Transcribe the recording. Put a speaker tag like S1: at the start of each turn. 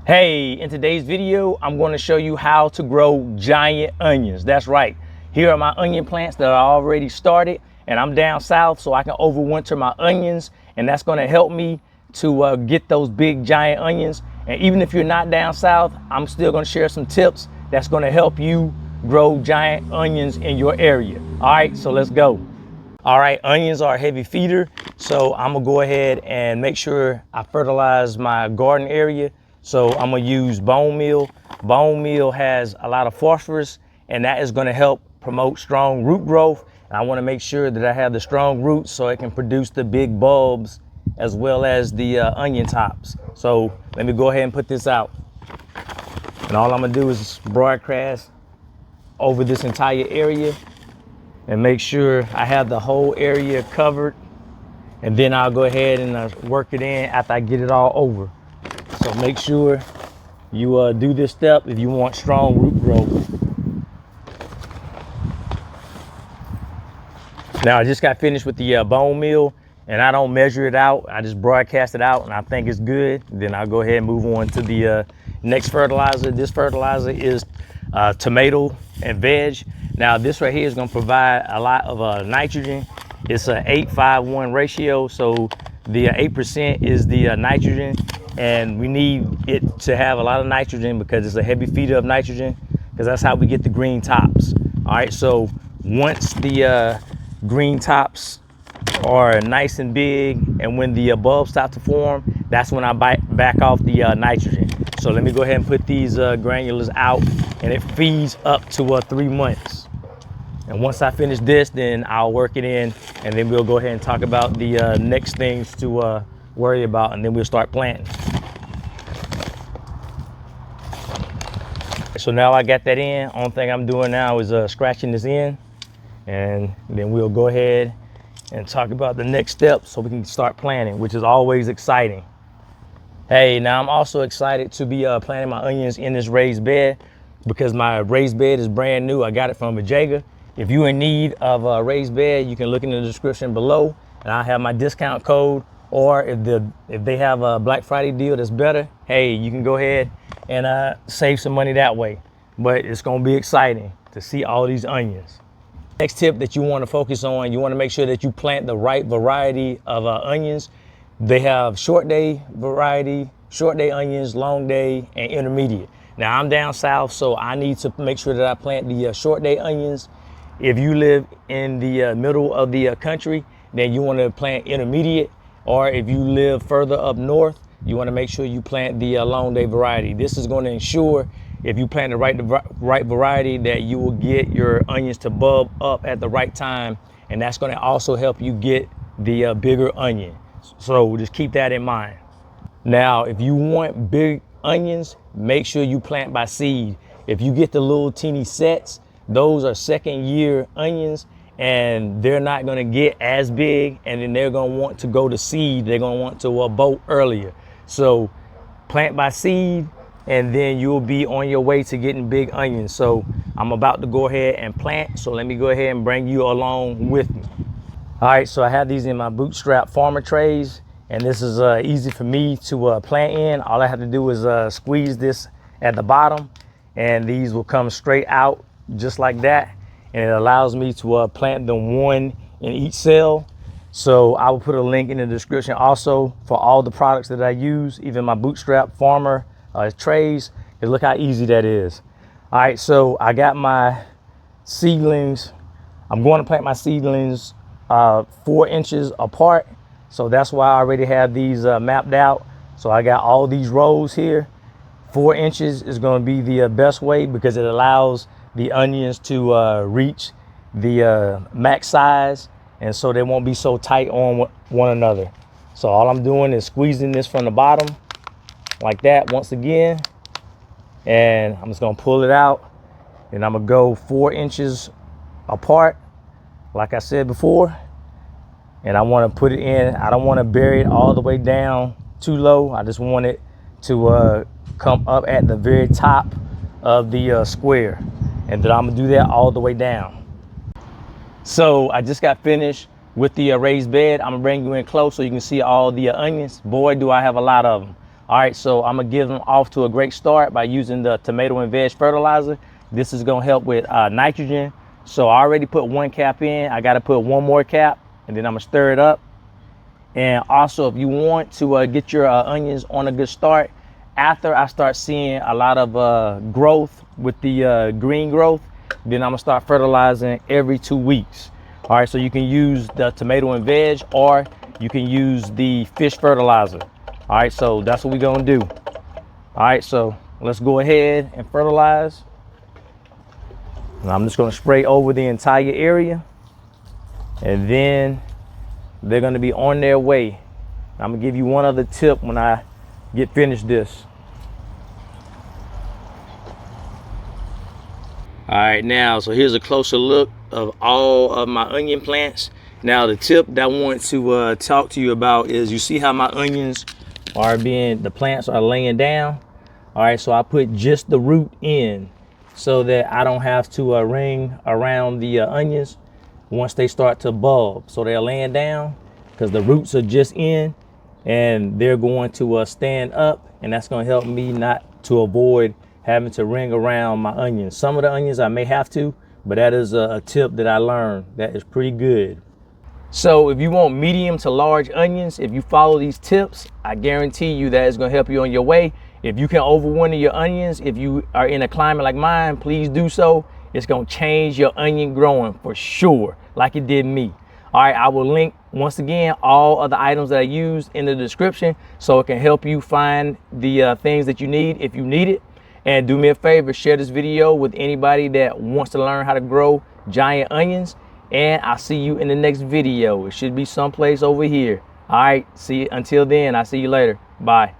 S1: Hey, in today's video, I'm going to show you how to grow giant onions. That's right. Here are my onion plants that are already started, and I'm down south so I can overwinter my onions, and that's going to help me to get those big giant onions. And even if you're not down south, I'm still going to share some tips that's going to help you grow giant onions in your area. All right, so let's go. All right, onions are a heavy feeder, so I'm gonna go ahead and make sure I fertilize my garden area. So I'm gonna use bone meal. Bone meal has a lot of phosphorus, and that is gonna help promote strong root growth. And I wanna make sure that I have the strong roots so it can produce the big bulbs as well as the onion tops. So let me go ahead and put this out. And all I'm gonna do is broadcast over this entire area and make sure I have the whole area covered, and then I'll go ahead and work it in after I get it all over. So make sure you do this step if you want strong root growth. Now I just got finished with the bone meal, and I don't measure it out. I just broadcast it out, and I think it's good. Then I'll go ahead and move on to the next fertilizer. This fertilizer is Tomato Veg. Now this right here is going to provide a lot of nitrogen. It's a 8-5-1 ratio, so the 8% is the nitrogen, and we need it to have a lot of nitrogen because it's a heavy feeder of nitrogen, because that's how we get the green tops. All right, so once the green tops are nice and big, and when the bulbs start to form, that's when I back off the nitrogen. So let me go ahead and put these granulars out, and it feeds up to 3 months. And once I finish this, then I'll work it in, and then we'll go ahead and talk about the next things to worry about, and then we'll start planting. So now I got that in. Only thing I'm doing now is scratching this in, and then we'll go ahead and talk about the next step so we can start planting, which is always exciting. Hey, now I'm also excited to be planting my onions in this raised bed, because my raised bed is brand new. I got it from a Jager. If you're in need of a raised bed, you can look in the description below, and I have my discount code. Or if they have a Black Friday deal that's better, hey, you can go ahead and save some money that way. But it's gonna be exciting to see all these onions. Next tip that you want to focus on, you want to make sure that you plant the right variety of onions. They have short day variety, short day onions, long day, and intermediate. Now I'm down south, so I need to make sure that I plant the short day onions. If you live in the middle of the country, then you want to plant intermediate. Or if you live further up north, you want to make sure you plant the long day variety. This is going to ensure, if you plant the right variety, that you will get your onions to bulb up at the right time, and that's going to also help you get the bigger onion. So just keep that in mind. Now, if you want big onions, make sure you plant by seed. If you get the little teeny sets, those are second year onions, and they're not going to get as big, and then they're going to want to go to seed. They're going to want to bolt earlier. So plant by seed, and then you'll be on your way to getting big onions. So I'm about to go ahead and plant, so let me go ahead and bring you along with me. All right, so I have these in my bootstrap farmer trays, and this is easy for me to plant in. All I have to do is squeeze this at the bottom, and these will come straight out just like that, and it allows me to plant them one in each cell. So I will put a link in the description also for all the products that I use, even my bootstrap farmer trays, and look how easy that is. All right, so I got my seedlings. I'm going to plant my seedlings 4 inches apart, so that's why I already have these mapped out. So I got all these rows here. 4 inches is going to be the best way, because it allows the onions to reach the max size, and so they won't be so tight on one another. So all I'm doing is squeezing this from the bottom like that once again, and I'm just gonna pull it out, and I'm gonna go 4 inches apart like I said before, and I want to put it in. I don't want to bury it all the way down too low. I just want it to come up at the very top of the square, and then I'm gonna do that all the way down. So I just got finished with the raised bed. I'm gonna bring you in close so you can see all the onions. Boy, do I have a lot of them. All right, so I'm gonna give them off to a great start by using the tomato and veg fertilizer. This is gonna help with nitrogen. So I already put 1 cap in. I gotta put 1 more cap, and then I'm gonna stir it up. And also, if you want to get your onions on a good start, after I start seeing a lot of growth with the green growth, then I'm gonna start fertilizing every 2 weeks. All right, so you can use the tomato and veg, or you can use the fish fertilizer. All right, so that's what we're gonna do. All right, so let's go ahead and fertilize. And I'm just gonna spray over the entire area, and then they're gonna be on their way. I'm gonna give you one other tip when I get finished this. All right, now, so here's a closer look of all of my onion plants. Now, the tip that I want to talk to you about is, you see how my onions are the plants are laying down. All right, so I put just the root in so that I don't have to ring around the onions once they start to bulb. So they're laying down because the roots are just in, and they're going to stand up, and that's going to help me not to avoid having to ring around my onions. Some of the onions I may have to, but that is a tip that I learned that is pretty good. So if you want medium to large onions, if you follow these tips, I guarantee you that it's gonna help you on your way. If you can overwinter your onions, if you are in a climate like mine, please do so. It's gonna change your onion growing for sure, like it did me. All right, I will link, once again, all of the items that I used in the description, so it can help you find the things that you need if you need it. And do me a favor, share this video with anybody that wants to learn how to grow giant onions. And I'll see you in the next video. It should be someplace over here. All right, until then, I'll see you later. Bye.